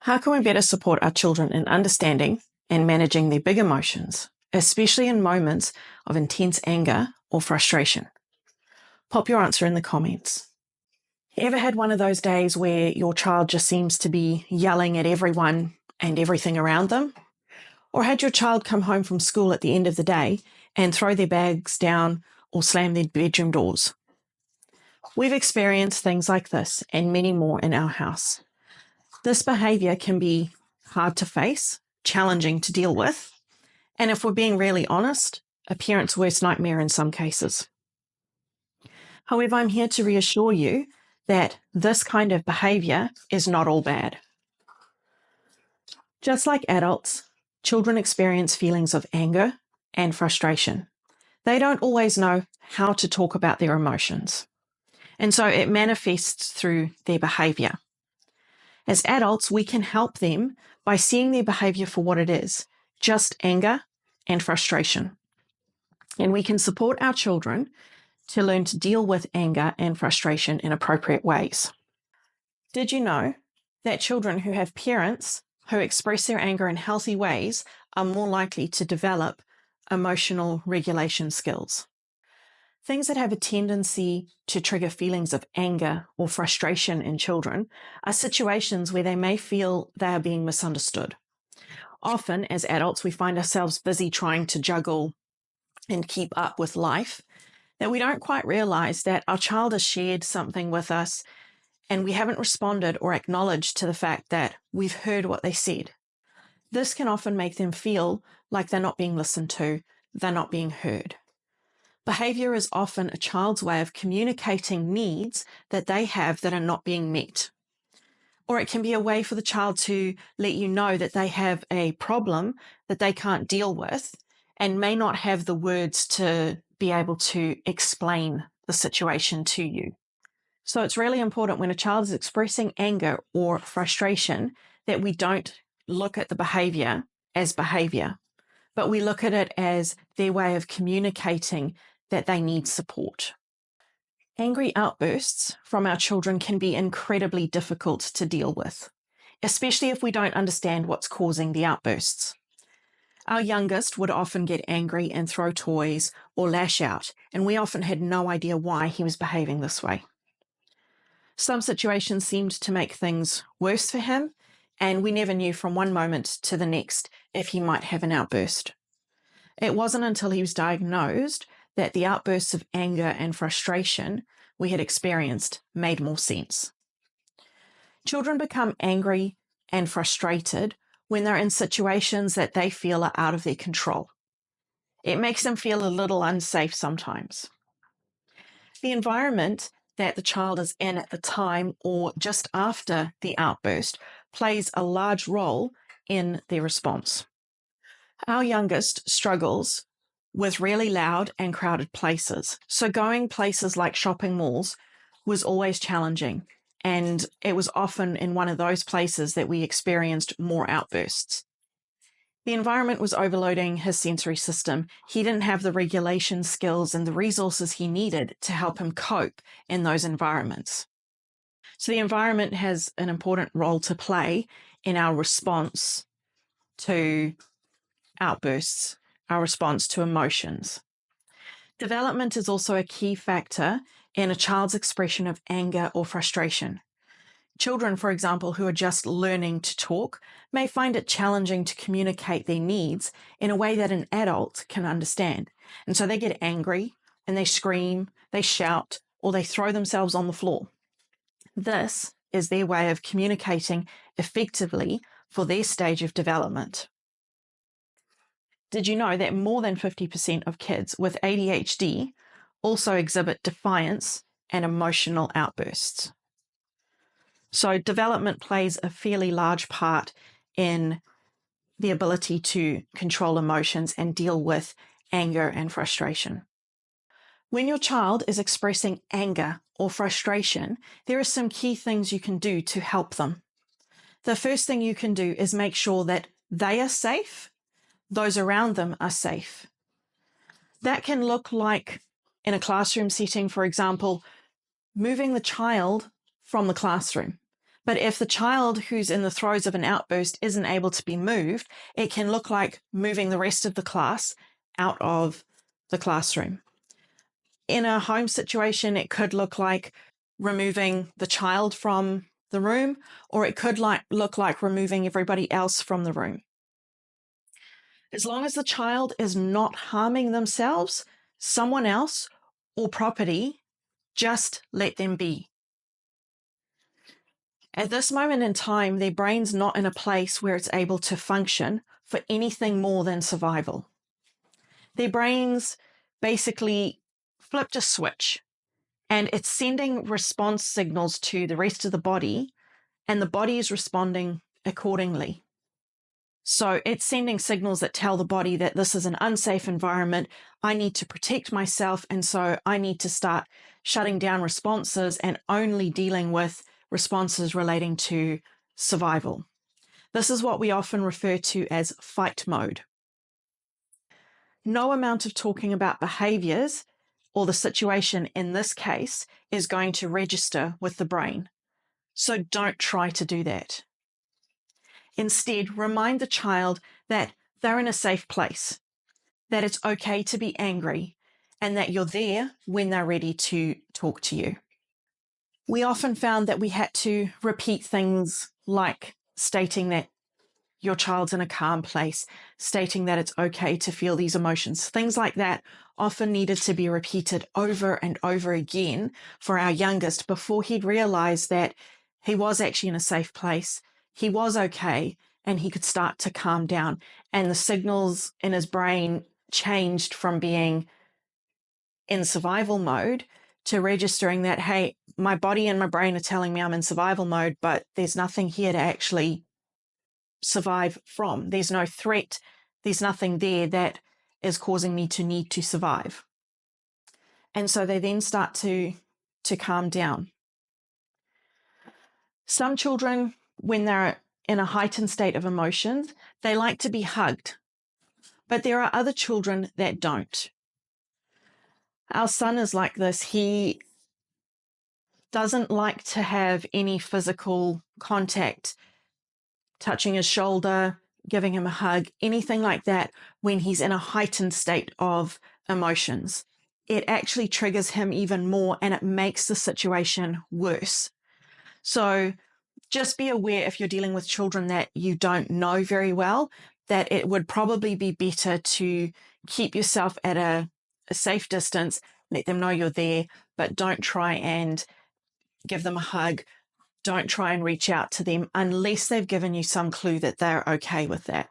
How can we better support our children in understanding and managing their big emotions, especially in moments of intense anger or frustration? Pop your answer in the comments. Ever had one of those days where your child just seems to be yelling at everyone and everything around them? Or had your child come home from school at the end of the day and throw their bags down or slam their bedroom doors? We've experienced things like this and many more in our house. This behavior can be hard to face, challenging to deal with, and if we're being really honest, a parent's worst nightmare in some cases. However, I'm here to reassure you that this kind of behavior is not all bad. Just like adults, children experience feelings of anger and frustration. They don't always know how to talk about their emotions, and so it manifests through their behavior. As adults, we can help them by seeing their behavior for what it is, just anger and frustration. And we can support our children to learn to deal with anger and frustration in appropriate ways. Did you know that children who have parents who express their anger in healthy ways are more likely to develop emotional regulation skills? Things that have a tendency to trigger feelings of anger or frustration in children are situations where they may feel they are being misunderstood. Often, as adults, we find ourselves busy trying to juggle and keep up with life that we don't quite realize that our child has shared something with us and we haven't responded or acknowledged to the fact that we've heard what they said. This can often make them feel like they're not being listened to, they're not being heard. Behavior is often a child's way of communicating needs that they have that are not being met. Or it can be a way for the child to let you know that they have a problem that they can't deal with and may not have the words to be able to explain the situation to you. So it's really important when a child is expressing anger or frustration that we don't look at the behavior as behavior, but we look at it as their way of communicating that they need support. Angry outbursts from our children can be incredibly difficult to deal with, especially if we don't understand what's causing the outbursts. Our youngest would often get angry and throw toys or lash out, and we often had no idea why he was behaving this way. Some situations seemed to make things worse for him, and we never knew from one moment to the next if he might have an outburst. It wasn't until he was diagnosed that the outbursts of anger and frustration we had experienced made more sense. Children become angry and frustrated when they're in situations that they feel are out of their control. It makes them feel a little unsafe sometimes. The environment that the child is in at the time or just after the outburst plays a large role in their response. Our youngest struggles with really loud and crowded places. So going places like shopping malls was always challenging, and it was often in one of those places that we experienced more outbursts. The environment was overloading his sensory system. He didn't have the regulation skills and the resources he needed to help him cope in those environments. So the environment has an important role to play in our response to outbursts, our response to emotions. Development is also a key factor in a child's expression of anger or frustration. Children, for example, who are just learning to talk may find it challenging to communicate their needs in a way that an adult can understand. And so they get angry and they scream, they shout, or they throw themselves on the floor. This is their way of communicating effectively for their stage of development. Did you know that more than 50% of kids with ADHD also exhibit defiance and emotional outbursts? So development plays a fairly large part in the ability to control emotions and deal with anger and frustration. When your child is expressing anger or frustration, there are some key things you can do to help them. The first thing you can do is make sure that they are safe, those around them are safe. That can look like, in a classroom setting, for example, moving the child from the classroom. But if the child who's in the throes of an outburst isn't able to be moved, it can look like moving the rest of the class out of the classroom. In a home situation, it could look like removing the child from the room, or it could look like removing everybody else from the room. As long as the child is not harming themselves, someone else, or property, just let them be. At this moment in time, their brain's not in a place where it's able to function for anything more than survival. Their brains basically flipped a switch, and it's sending response signals to the rest of the body, and the body is responding accordingly. So it's sending signals that tell the body that this is an unsafe environment. I need to protect myself, and so I need to start shutting down responses and only dealing with responses relating to survival. This is what we often refer to as fight mode. No amount of talking about behaviors or the situation in this case is going to register with the brain. So don't try to do that. Instead, remind the child that they're in a safe place, that it's okay to be angry, and that you're there when they're ready to talk to you. We often found that we had to repeat things like stating that your child's in a calm place, stating that it's okay to feel these emotions. Things like that often needed to be repeated over and over again for our youngest before he'd realize that he was actually in a safe place, he was okay, and he could start to calm down. And the signals in his brain changed from being in survival mode to registering that, hey, my body and my brain are telling me I'm in survival mode, but there's nothing here to actually survive from. There's no threat. There's nothing there that is causing me to need to survive. And so they then start to calm down. Some children, when they're in a heightened state of emotions, they like to be hugged. But there are other children that don't. Our son is like this. He doesn't like to have any physical contact, touching his shoulder, giving him a hug, anything like that when he's in a heightened state of emotions. It actually triggers him even more, and it makes the situation worse. So just be aware, if you're dealing with children that you don't know very well, that it would probably be better to keep yourself at a safe distance, let them know you're there, but don't try and give them a hug. Don't try and reach out to them unless they've given you some clue that they're okay with that.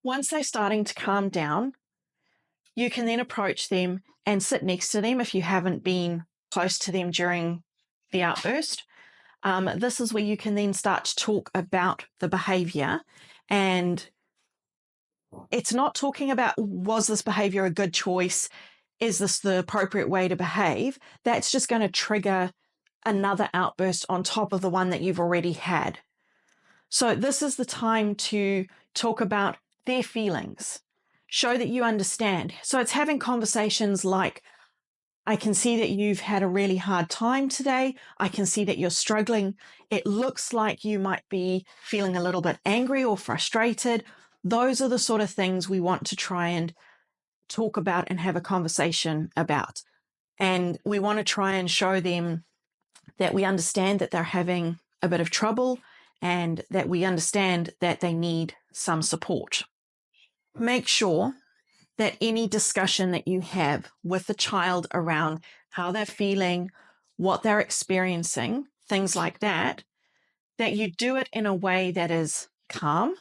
Once they're starting to calm down, you can then approach them and sit next to them if you haven't been close to them during the outburst. This is where you can then start to talk about the behavior, and it's not talking about, was this behavior a good choice? Is this the appropriate way to behave? That's just going to trigger another outburst on top of the one that you've already had. So this is the time to talk about their feelings, show that you understand. So it's having conversations like, I can see that you've had a really hard time today. I can see that you're struggling. It looks like you might be feeling a little bit angry or frustrated. Those are the sort of things we want to try and talk about and have a conversation about. And we want to try and show them that we understand that they're having a bit of trouble and that we understand that they need some support. Make sure that any discussion that you have with the child around how they're feeling, what they're experiencing, things like that, that you do it in a way that is calm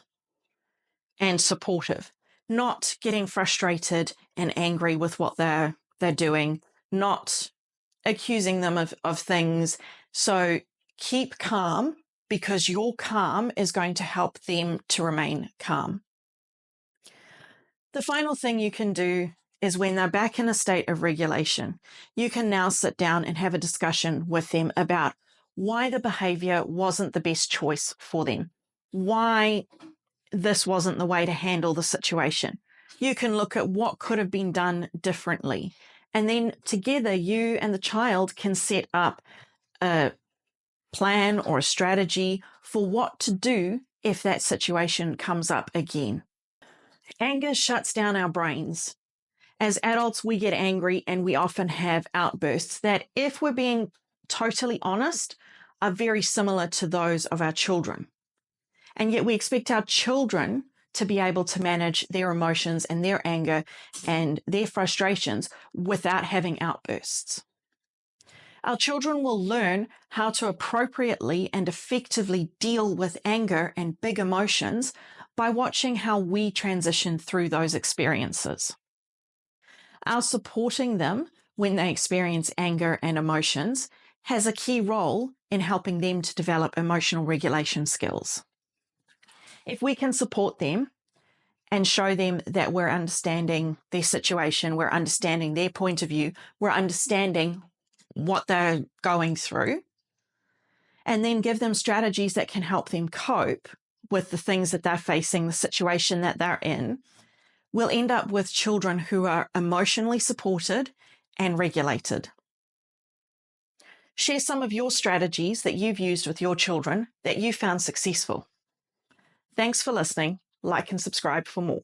and supportive, not getting frustrated and angry with what they're doing, not accusing them of things. So keep calm, because your calm is going to help them to remain calm. The final thing you can do is when they're back in a state of regulation, you can now sit down and have a discussion with them about why the behavior wasn't the best choice for them, why this wasn't the way to handle the situation. You can look at what could have been done differently. And then together, you and the child can set up a plan or a strategy for what to do if that situation comes up again. Anger shuts down our brains. As adults, we get angry and we often have outbursts that, if we're being totally honest, are very similar to those of our children. And yet we expect our children to be able to manage their emotions and their anger and their frustrations without having outbursts. Our children will learn how to appropriately and effectively deal with anger and big emotions by watching how we transition through those experiences. Our supporting them when they experience anger and emotions has a key role in helping them to develop emotional regulation skills. If we can support them and show them that we're understanding their situation, we're understanding their point of view, we're understanding what they're going through, and then give them strategies that can help them cope with the things that they're facing, the situation that they're in, we'll end up with children who are emotionally supported and regulated. Share some of your strategies that you've used with your children that you found successful. Thanks for listening. Like and subscribe for more.